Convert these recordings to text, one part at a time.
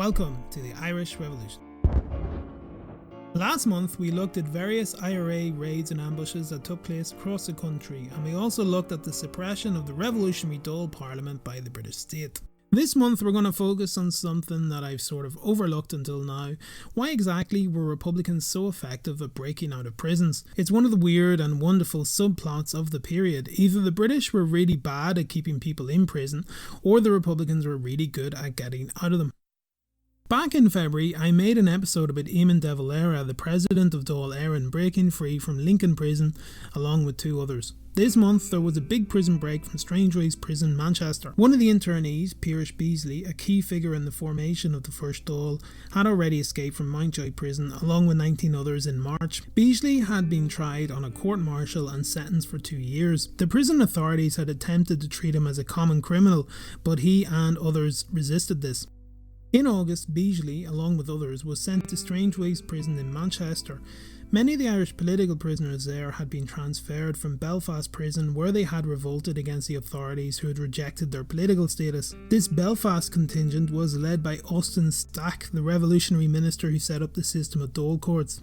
Welcome to the Irish Revolution. Last month we looked at various IRA raids and ambushes that took place across the country, and we also looked at the suppression of the revolutionary Dáil Parliament by the British state. This month we're going to focus on something that I've sort of overlooked until now. Why exactly were Republicans so effective at breaking out of prisons? It's one of the weird and wonderful subplots of the period. Either the British were really bad at keeping people in prison, or the Republicans were really good at getting out of them. Back in February, I made an episode about Éireann de Valera, the president of Dáil Éireann, breaking free from Lincoln prison along with two others. This month there was a big prison break from Strangeways prison, Manchester. One of the internees, Beasley, a key figure in the formation of the first Dáil, had already escaped from Mountjoy prison along with 19 others in March. Beasley had been tried on a court-martial and sentenced for 2 years. The prison authorities had attempted to treat him as a common criminal, but he and others resisted this. In August, Beasley, along with others, was sent to Strangeways prison in Manchester. Many of the Irish political prisoners there had been transferred from Belfast prison, where they had revolted against the authorities who had rejected their political status. This Belfast contingent was led by Austin Stack, the revolutionary minister who set up the system of Dáil Courts.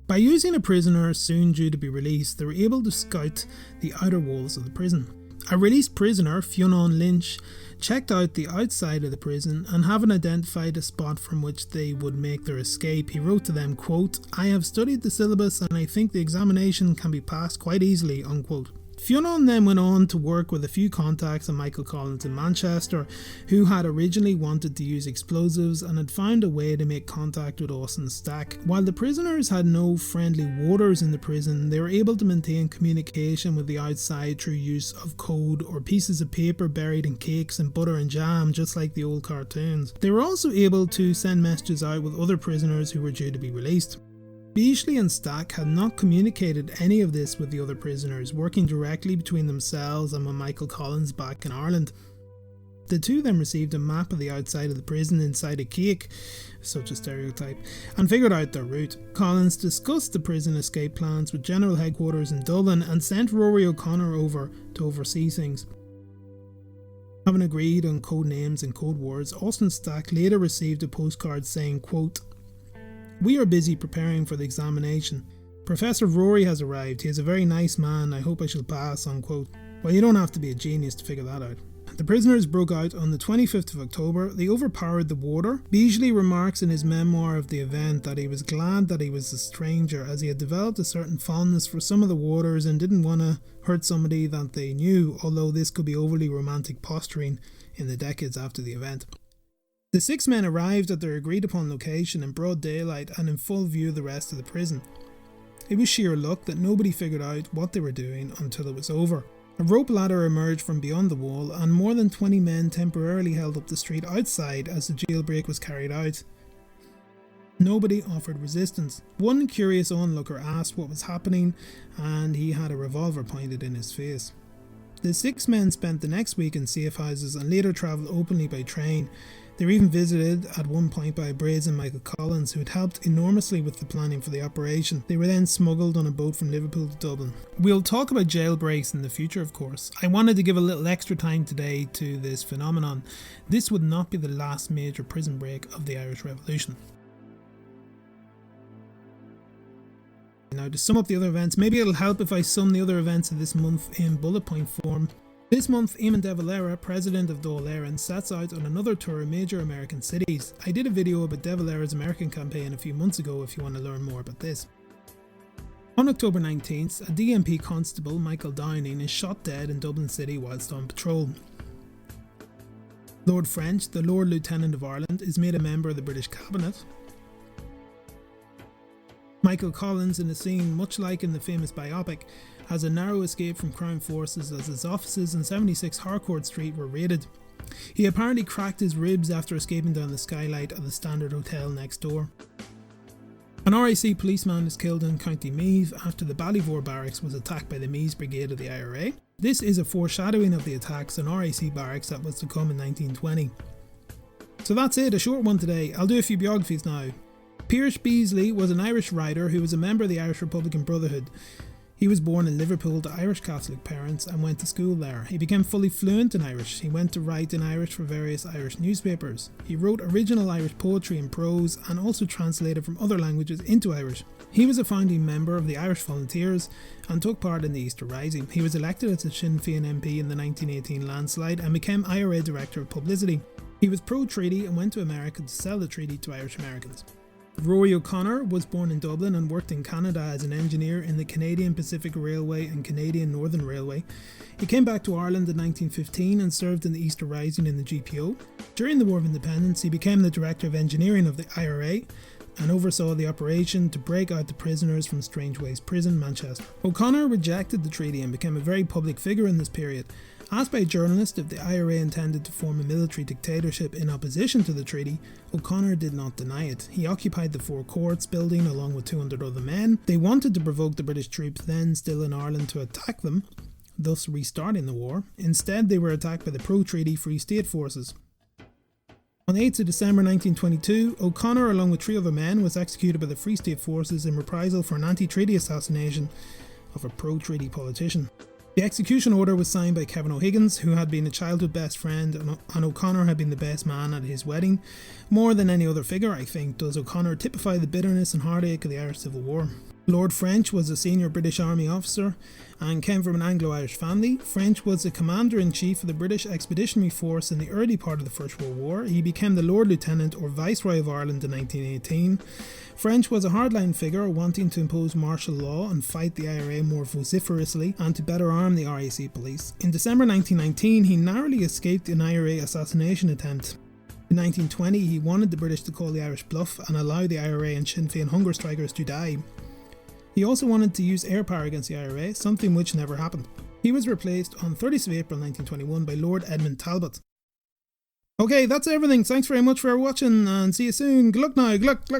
By using a prisoner soon due to be released, they were able to scout the outer walls of the prison. A released prisoner, Fein Lynch, checked out the outside of the prison, and having identified a spot from which they would make their escape, he wrote to them, quote, "I have studied the syllabus and I think the examination can be passed quite easily," unquote. Fein then went on to work with a few contacts at Michael Collins in Manchester, who had originally wanted to use explosives and had found a way to make contact with Austin Stack. While the prisoners had no friendly warders in the prison, they were able to maintain communication with the outside through use of code or pieces of paper buried in cakes and butter and jam, just like the old cartoons. They were also able to send messages out with other prisoners who were due to be released. Beasley and Stack had not communicated any of this with the other prisoners, working directly between themselves and with Michael Collins back in Ireland. The two then received a map of the outside of the prison inside a cake, such a stereotype, and figured out their route. Collins discussed the prison escape plans with General Headquarters in Dublin and sent Rory O'Connor over to oversee things. Having agreed on code names and code words, Austin Stack later received a postcard saying, quote, "We are busy preparing for the examination. Professor Rory has arrived. He is a very nice man. I hope I shall pass," unquote. Well, you don't have to be a genius to figure that out. The prisoners broke out on the 25th of October. They overpowered the warder. Beasley remarks in his memoir of the event that he was glad that he was a stranger, as he had developed a certain fondness for some of the warders and didn't want to hurt somebody that they knew, although this could be overly romantic posturing in the decades after the event. The 6 men arrived at their agreed upon location in broad daylight and in full view of the rest of the prison. It was sheer luck that nobody figured out what they were doing until it was over. A rope ladder emerged from beyond the wall, and more than 20 men temporarily held up the street outside as the jailbreak was carried out. Nobody offered resistance. One curious onlooker asked what was happening, and he had a revolver pointed in his face. The 6 men spent the next week in safe houses and later travelled openly by train. They were even visited at one point by a brazen Michael Collins, who had helped enormously with the planning for the operation. They were then smuggled on a boat from Liverpool to Dublin. We'll talk about jailbreaks in the future, of course. I wanted to give a little extra time today to this phenomenon. This would not be the last major prison break of the Irish Revolution. Now, to sum up the other events, maybe it'll help if I sum the other events of this month in bullet point form. This month, Éireann de Valera, president of Dáil Éireann, sets out on another tour of major American cities. I did a video about de Valera's American campaign a few months ago if you want to learn more about this. On October 19th, a DMP constable, Michael Downing, is shot dead in Dublin City whilst on patrol. Lord French, the Lord Lieutenant of Ireland, is made a member of the British Cabinet. Michael Collins, in a scene much like in the famous biopic, has a narrow escape from Crown forces as his offices in 76 Harcourt Street were raided. He apparently cracked his ribs after escaping down the skylight of the Standard Hotel next door. An RIC policeman is killed in County Meath after the Ballivor barracks was attacked by the Meath Brigade of the IRA. This is a foreshadowing of the attacks on RIC barracks that was to come in 1920. So that's it, a short one today. I'll do a few biographies now. Beasley was an Irish writer who was a member of the Irish Republican Brotherhood. He was born in Liverpool to Irish Catholic parents and went to school there. He became fully fluent in Irish. He went to write in Irish for various Irish newspapers. He wrote original Irish poetry and prose and also translated from other languages into Irish. He was a founding member of the Irish Volunteers and took part in the Easter Rising. He was elected as a Sinn Fein MP in the 1918 landslide and became IRA Director of Publicity. He was pro-treaty and went to America to sell the treaty to Irish Americans. Rory O'Connor was born in Dublin and worked in Canada as an engineer in the Canadian Pacific Railway and Canadian Northern Railway. He came back to Ireland in 1915 and served in the Easter Rising in the GPO. During the War of Independence, he became the Director of Engineering of the IRA and oversaw the operation to break out the prisoners from Strangeways prison, Manchester. O'Connor rejected the treaty and became a very public figure in this period. Asked by a journalist if the IRA intended to form a military dictatorship in opposition to the treaty, O'Connor did not deny it. He occupied the Four Courts building along with 200 other men. They wanted to provoke the British troops then still in Ireland to attack them, thus restarting the war. Instead, they were attacked by the pro-treaty Free State forces. On the 8th of December 1922, O'Connor, along with 3 other men, was executed by the Free State forces in reprisal for an anti-treaty assassination of a pro-treaty politician. The execution order was signed by Kevin O'Higgins, who had been a childhood best friend, and O'Connor had been the best man at his wedding. More than any other figure, I think, does O'Connor typify the bitterness and heartache of the Irish Civil War. Lord French was a senior British Army officer and came from an Anglo-Irish family. French was the Commander-in-Chief of the British Expeditionary Force in the early part of the First World War. He became the Lord Lieutenant or Viceroy of Ireland in 1918. French was a hardline figure wanting to impose martial law and fight the IRA more vociferously and to better arm the RAC police. In December 1919, he narrowly escaped an IRA assassination attempt. In 1920, he wanted the British to call the Irish bluff and allow the IRA and Sinn Féin hunger strikers to die. He also wanted to use air power against the IRA, something which never happened. He was replaced on 30th of April 1921 by Lord Edmund Talbot. Okay, that's everything. Thanks very much for watching and see you soon. Good luck now. Good luck.